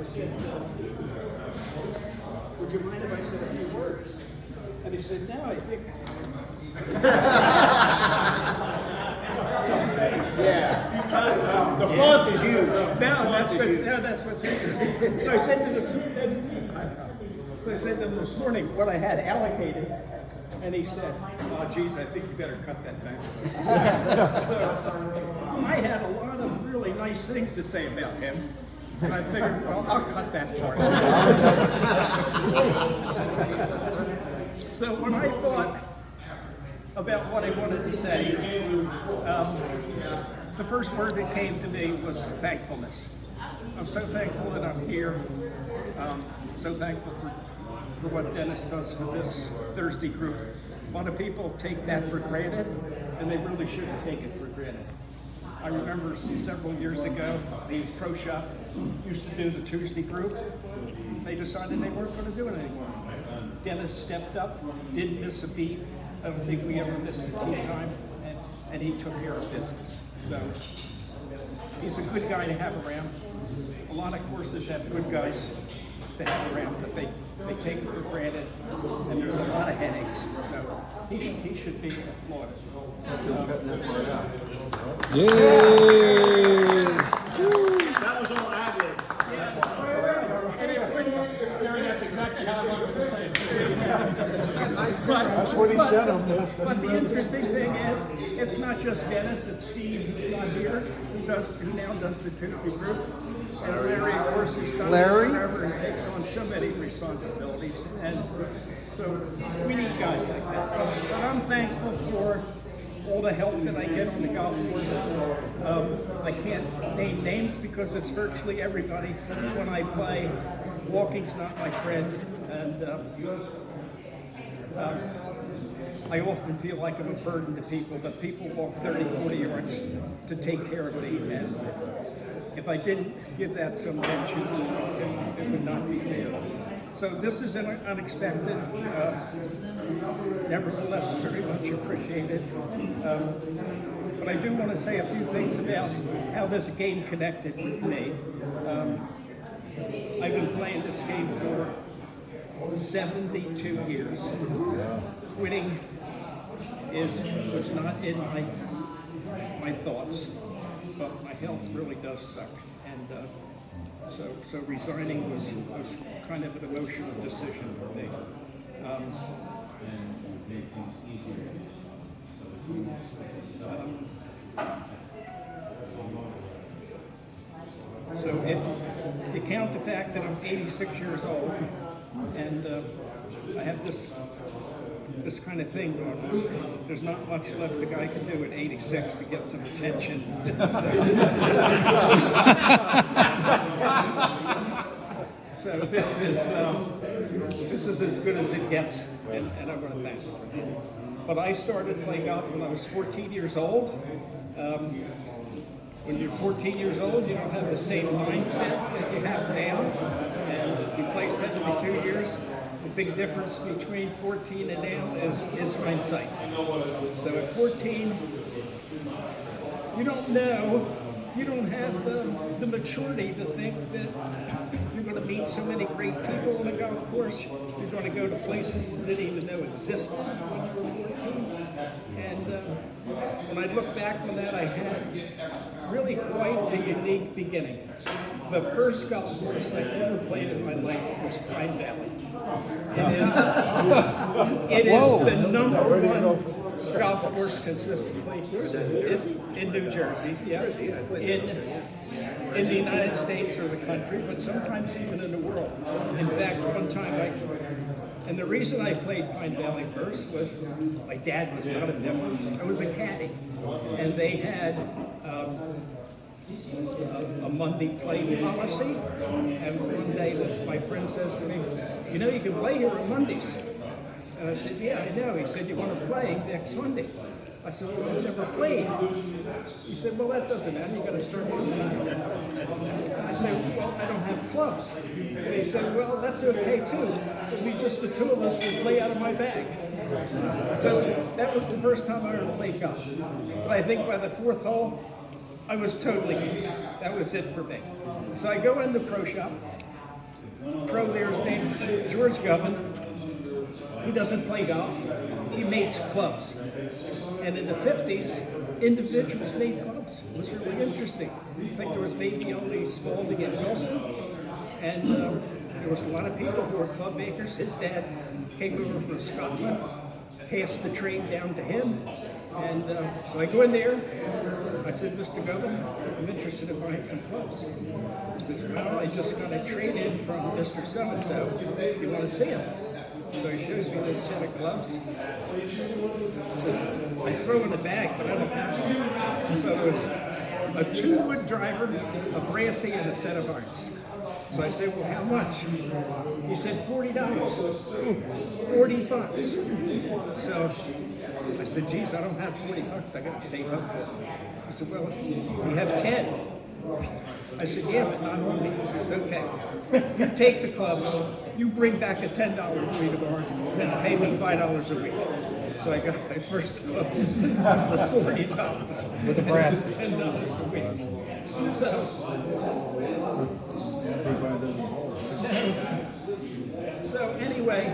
I said, would you mind if I said a few words? And he said, no, I think. Yeah. The font is huge. That's what's interesting. So I said to him this morning what I had allocated, and he said, oh, geez, I think you better cut that back. So I had a lot of really nice things to say about him. And I figured, well, I'll cut that part. So when I thought about what I wanted to say, the first word that came to me was thankfulness. I'm so thankful that I'm here. So thankful for what Dennis does for this Thursday group. A lot of people take that for granted, and they really shouldn't take it for granted. I remember several years ago, the pro shop used to do the Tuesday group. They decided they weren't going to do it anymore. Dennis stepped up, didn't miss a beat. I don't think we ever missed a tea time, and he took care of business. So he's a good guy to have around. A lot of courses have good guys to have around, but they take it for granted, and there's a lot of headaches. So he should be applauded. Yay! That was all ad-lib. That's exactly how I wanted to say it. That's what he said. But the interesting thing is, it's not just Dennis, it's Steve who's not here, who now does the Tuesday group. And Larry, of course, has done this forever and takes on so many responsibilities. And so we need guys like that. But I'm thankful for all the help that I get on the golf course. I can't name names because it's virtually everybody when I play. Walking's not my friend, and I often feel like I'm a burden to people, but people walk 30, 40 yards to take care of me, and if I didn't give that some attention, it would not be fair. So this is unexpected, nevertheless very much appreciated. But I do want to say a few things about how this game connected with me. I've been playing this game for 72 years. Quitting was not in my thoughts, but my health really does suck, and so resigning was kind of an emotional decision for me. So if you count the fact that I'm 86 years old and I have this kind of thing going on, there's not much left the guy can do at 86 to get some attention. So this is as good as it gets, and I want to thank you for that. But I started playing golf when I was 14 years old. When you're 14 years old, you don't have the same mindset that you have now. And if you play 72 years, the big difference between 14 and now is hindsight. So at 14, you don't know, you don't have the maturity to think that you're going to meet so many great people on a golf course. You're going to go to places you didn't even know existed when you were 14. And when I look back on that, I had really quite a unique beginning. The first golf course I ever played in my life was Pine Valley. It is the number one golf course consistently in New Jersey, in the United States or the country, but sometimes even in the world. In fact, one time and the reason I played Pine Valley first was my dad was not a member. I was a caddy, and they had a Monday play policy. And one day, my friend says to me, "You know, you can play here on Mondays." And I said, "Yeah, I know." He said, "You want to play next Monday?" I said, "Well, I've never played." He said, "Well, that doesn't matter. You got to start from the I said, "Well, I don't have clubs." And he said, "Well, that's okay too. It'll be just the two of us will play out of my bag." So that was the first time I ever played golf. But I think by the fourth hole, I was totally hooked. That was it for me. So I go in the pro shop, pro there's named George Govan. He doesn't play golf. He makes clubs. And in the 50s, individuals made clubs. It was really interesting. I think there was maybe only Spalding and Wilson. And there was a lot of people who were club makers. His dad came over from Scotland, passed the trade down to him. And so I go in there. I said, Mr. Govan, I'm interested in buying some clubs. He says, well, I just got a trade in from Mr. So-and-so. You want to see him? So he shows me this set of clubs. He says, I throw in the bag, but I don't have one. So it was a 2-wood driver, a brassy, and a set of irons. So I said, well, how much? He said, $40. $40. So I said, geez, I don't have $40. I got to save up for it. He said, well, you have 10. I said, yeah, but not on me. He said, okay. You take the clubs, you bring back a $10 tree tomorrow, and pay me $5 a week. So I got my first clubs for $40. With the brass. $10 a week. So anyway,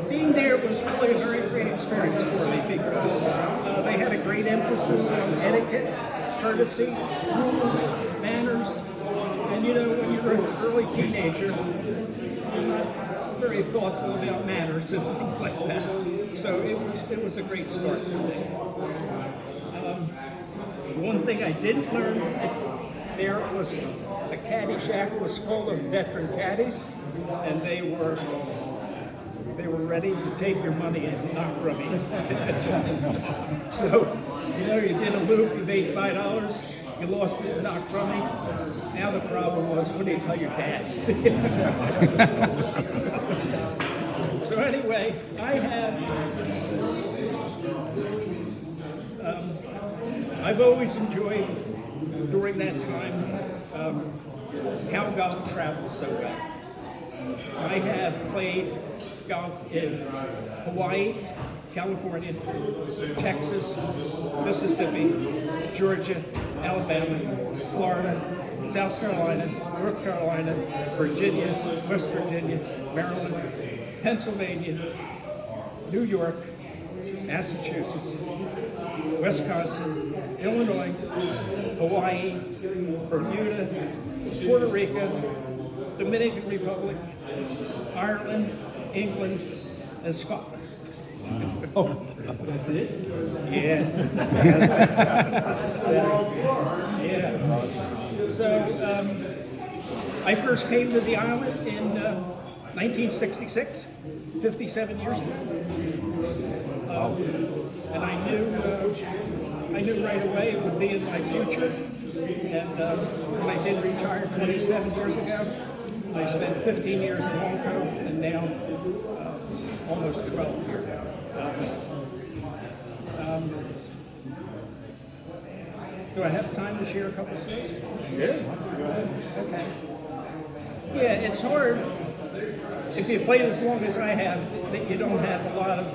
being there was really a very great experience for me because they had a great emphasis on etiquette, courtesy, rules, manners, and you know, when you're an early teenager, you're not very thoughtful about manners and things like that. So it was a great start for me. One thing I didn't learn there was the caddy shack was full of veteran caddies, and they were ready to take your money and knock rummy. So, you know, you did a loop, you made $5, you lost it and knocked rummy. Now the problem was, what do you tell your dad? So anyway, I've always enjoyed during that time how golf travels so well. I have played golf in Hawaii, California, Texas, Mississippi, Georgia, Alabama, Florida, South Carolina, North Carolina, Virginia, West Virginia, Maryland, Pennsylvania, New York, Massachusetts, Wisconsin, Illinois, Hawaii, Bermuda, Puerto Rico, Dominican Republic, Ireland, England, and Scotland. Oh, That's it? Yeah. Yeah. So I first came to the island in 1966, 57 years ago. And I knew right away it would be in my future. And when I did retire 27 years ago, I spent 15 years in Hong Kong, and now almost 12 here. Do I have time to share a couple stories? Yeah. Okay. Yeah, it's hard if you play as long as I have that you don't have a lot of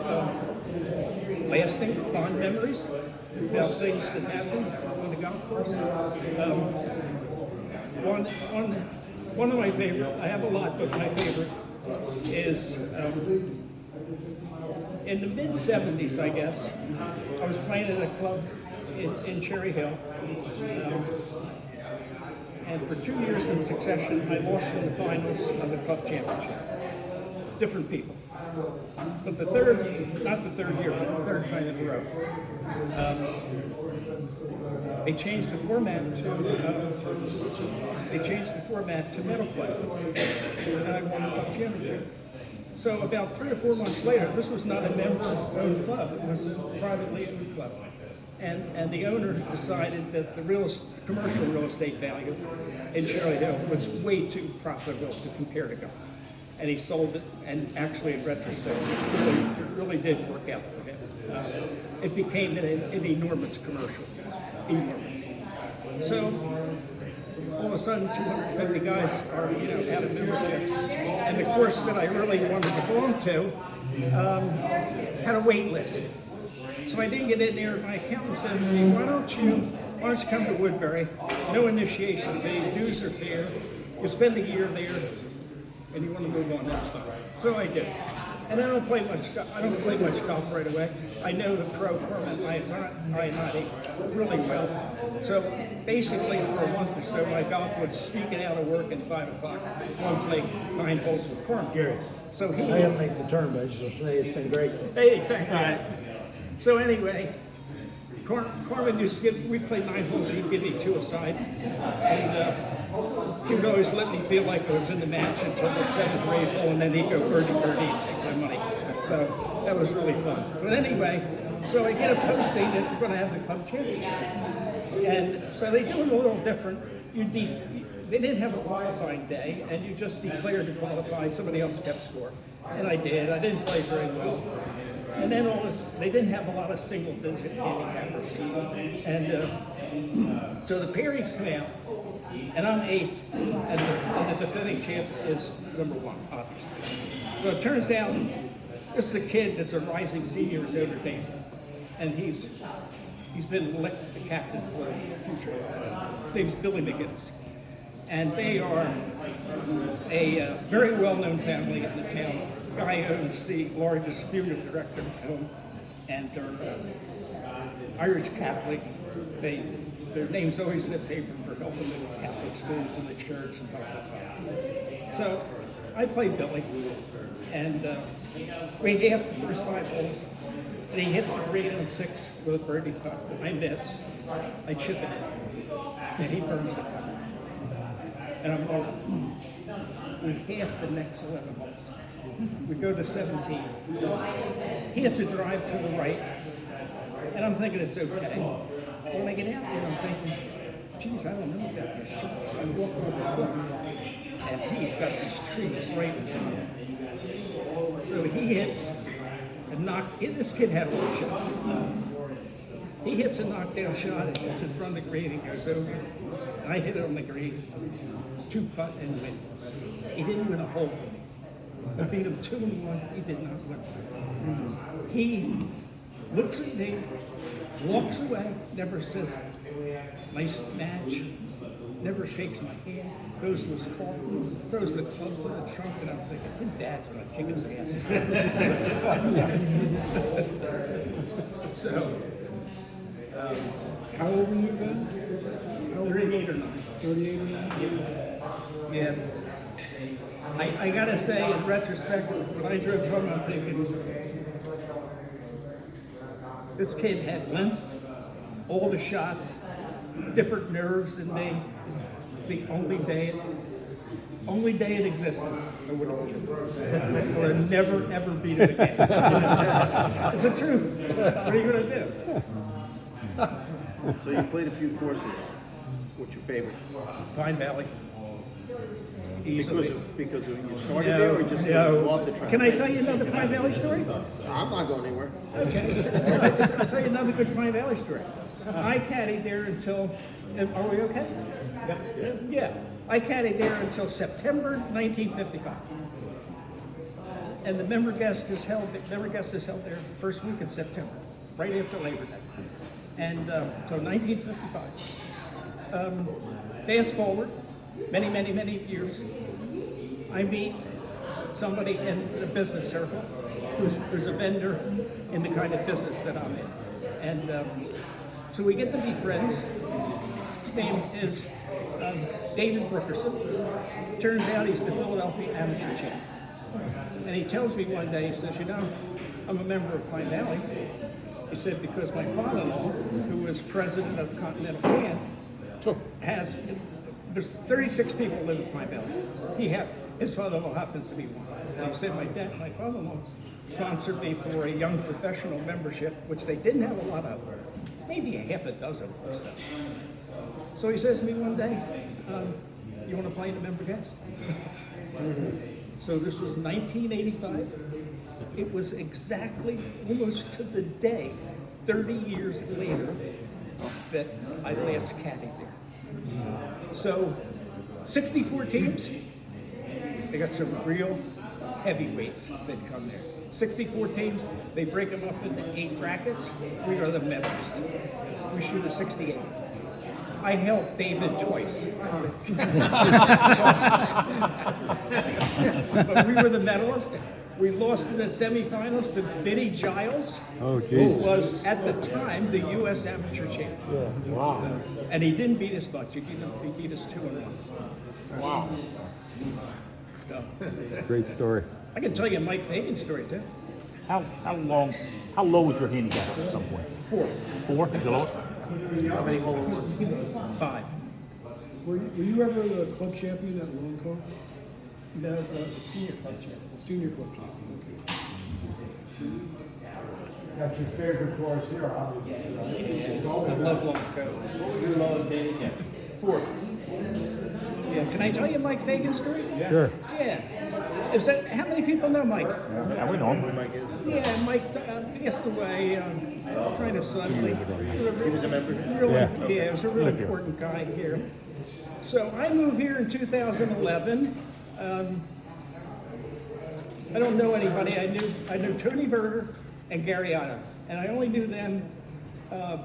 lasting, fond memories about things that happen on the golf course. One of my favorite, I have a lot, but my favorite is in the mid-70s, I guess. I was playing at a club in Cherry Hill. And for 2 years in succession, I lost in the finals of the club championship. Different people. But not the third year, but the third time in a row. They changed the format to medal play. And I won the club championship. So about 3 or 4 months later, this was not a member-owned club, it was a privately owned club. And the owner decided that the commercial real estate value in Cherry Hill was way too profitable to compare to golf. And he sold it, and actually in retrospect, it really did work out for him. It became an enormous commercial, enormous. So all of a sudden, 250 guys are, out of membership. And the course that I really wanted to belong to had a wait list. So I didn't get in there. My accountant says to me, why don't you come to Woodbury? No initiation fee, dues are fair. You spend a year there, and you want to move on that stuff. So I did. And I don't play much golf right away. I know the pro Corman Ionati really well. So basically for a month or so, my golf was sneaking out of work at 5 o'clock. One play 9 holes with Corman. Gary, So he. I haven't made the turn, but I just want to say it's been great. Hey, thank you. So anyway, Corman used to we played 9 holes, he'd give me 2 aside. And he would always let me feel like I was in the match until the 7th or 8th hole, and then he'd go birdie and take my money. So that was really fun. But anyway, so I get a posting that we're going to have the club championship. And so they do it a little different. They didn't have a qualifying day, and you just declared to qualify. Somebody else kept score. And I did. I didn't play very well. And then they didn't have a lot of single-digit handicappers. And so the pairings come out, and I'm 8th, and the defending champ is number 1, obviously. So it turns out this is a kid that's a rising senior at Notre Dame, and he's been elected the captain for the future. His name's Billy McGinnis. And they are a very well-known family in the town. The guy owns the largest funeral director home, and they're Irish Catholic. Their name's always in the paper for helping with Catholic schools and the church and blah, blah, blah. So I played Billy, and we have the first 5 holes, and he hits the green on 6 with a birdie putt. I miss. I chip it in, and he burns the putt. And I'm going, we half the next 11 holes. We go to 17. He hits a drive to the right, and I'm thinking it's okay. When I get out there, I'm thinking, geez, I don't know about this shots. I walk over the hook, and he's got these trees right in front of him. So he hits a this kid had all the shots. He hits a knockdown shot, it hits in front of the green, and goes over. And I hit it on the green, 2-putt and win. He didn't win a hole for me. I beat him 2-1, he did not win. He looks at me, walks away, never says, nice match, never shakes my hand, goes to his car, throws the clubs in the trunk, and I'm thinking, his dad's gonna kick his ass. So, how old were you then? 38 or 9. 38 or 9? Yeah. I gotta say, in retrospect, when I drove home, I'm thinking, this kid had length, all the shots, different nerves than me. It's the only day in existence I would have beat him. Or never, ever beat him again. It's the truth. What are you gonna do? So you played a few courses. What's your favorite? Pine Valley. Easily. Because you started there, or just loved the track? Can I tell you another Pine Valley story? I'm not going anywhere. Okay. I'll tell you another good Pine Valley story. I caddied there until, are we okay? Yeah. I caddied there until September 1955. And the member guest is held there the first week in September, right after Labor Day. And so 1955. Fast forward, many years, I meet somebody in a business circle who's a vendor in the kind of business that I'm in. And so we get to be friends. His name is David Brookerson. Turns out he's the Philadelphia amateur champ. And he tells me one day, he says, you know, I'm a member of Pine Valley. He said, because my father-in-law, who was president of Continental Can, there's 36 people live in Pine Valley. His father-in-law happens to be one. And he said, my father-in-law sponsored me for a young professional membership, which they didn't have a lot of, maybe a half a dozen or so. So he says to me one day, you want to play in the member guest? So this was 1985. It was exactly, almost to the day, 30 years later, that I last caddied there. So, 64 teams. They got some real heavyweights that come there. 64 teams, they break them up into 8 brackets. We are the medalist. We shoot a 68. I helped David twice. But we were the medalists. We lost in the semifinals to Vinnie Giles, Oh, who Jesus. was at the time the U.S. amateur champion. Wow. And he didn't beat us much. He beat us 2-1. Wow. So, Great story. I can tell you Mike Fagan's story too. How low was your handicap at some point? 4, 4 is the lowest? How many holes? 5. Were you ever the club champion at Lone Cove? No, the senior club champion. Senior club champion, okay. That's your favorite course here, obviously. I love Long Cove. 4. Yeah, can I tell you Mike Fagan's story? Sure. Yeah. Is that how many people know Mike? Yeah, we know him. Yeah, Mike passed away kind of suddenly. He was a member? Really, Yeah. yeah, he was a really Lived here. important guy here. So I moved here in 2011. I don't know anybody. I knew Tony Berger and Gary Otto, and I only knew them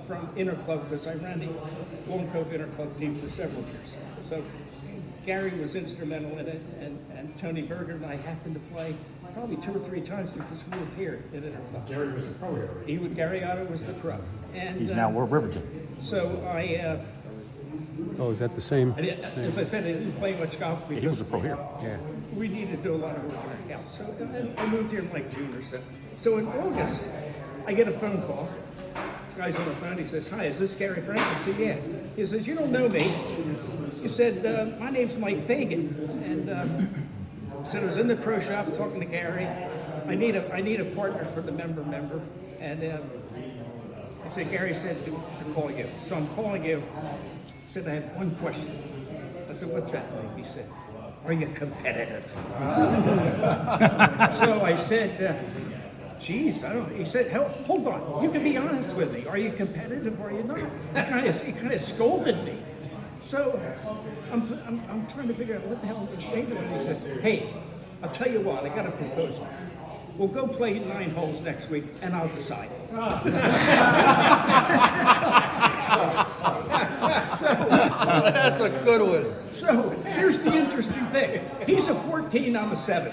from Interclub because I ran the Long Cove Interclub team for several years. So Gary was instrumental in it, and Tony Berger and I happened to play probably 2 or 3 times because we were here at Interclub. Gary was a pro here. Gary Otto was the pro, and He's now World Riverton. so I. Oh, is that the same? As I said, I didn't play much golf He because was a pro here. Yeah. we needed to do a lot of work in our house. So I moved here in like June or so. So in August, I get a phone call. This guy's on the phone. He says, "Hi, is this Gary Frank?" I said, "Yeah." He says, "You don't know me." He said, "My name's Mike Fagan." And said I was in the pro shop talking to Gary. I need a partner for the member. And I said, Gary said to call you. So I'm calling you. He said, I have one question. I said, what's that, Mike? He said, are you competitive? So I said, geez, I don't. He said, hold on. You can be honest with me. Are you competitive or are you not? He kind of scolded me. So I'm trying to figure out what the hell to say to him. He said, hey, I'll tell you what. I got a proposal. We'll go play 9 holes next week, and I'll decide. That's a good one. So here's the interesting thing. He's a 14, I'm a 7,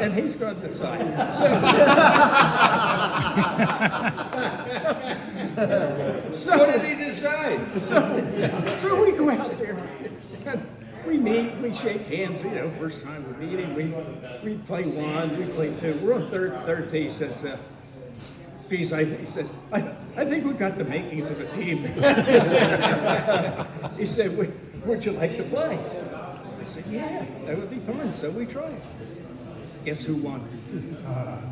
and he's going to decide. So What did he decide? so we go out there, and we meet, we shake hands, first time we're meeting, we play 1, we play 2, we're on third tee. He says, he says, I think we got the makings of a team. He said, would you like to play? I said, yeah, that would be fun. So we tried. Guess who won?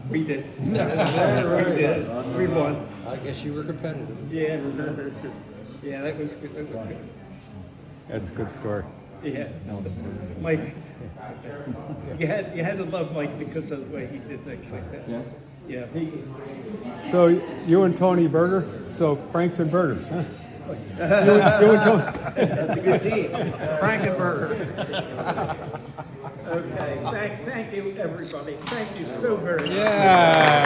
We did. We did. We won. I guess you were competitive. Yeah, yeah, that was good. That was good. That's a good story. Yeah, Mike. You had to love Mike because of the way he did things like that. Yeah. So you and Tony Berger? So Franks and Bergers, huh? you and Tony. That's a good team. Frankenberger. Okay. Thank you, everybody. Thank you so very much. Yeah.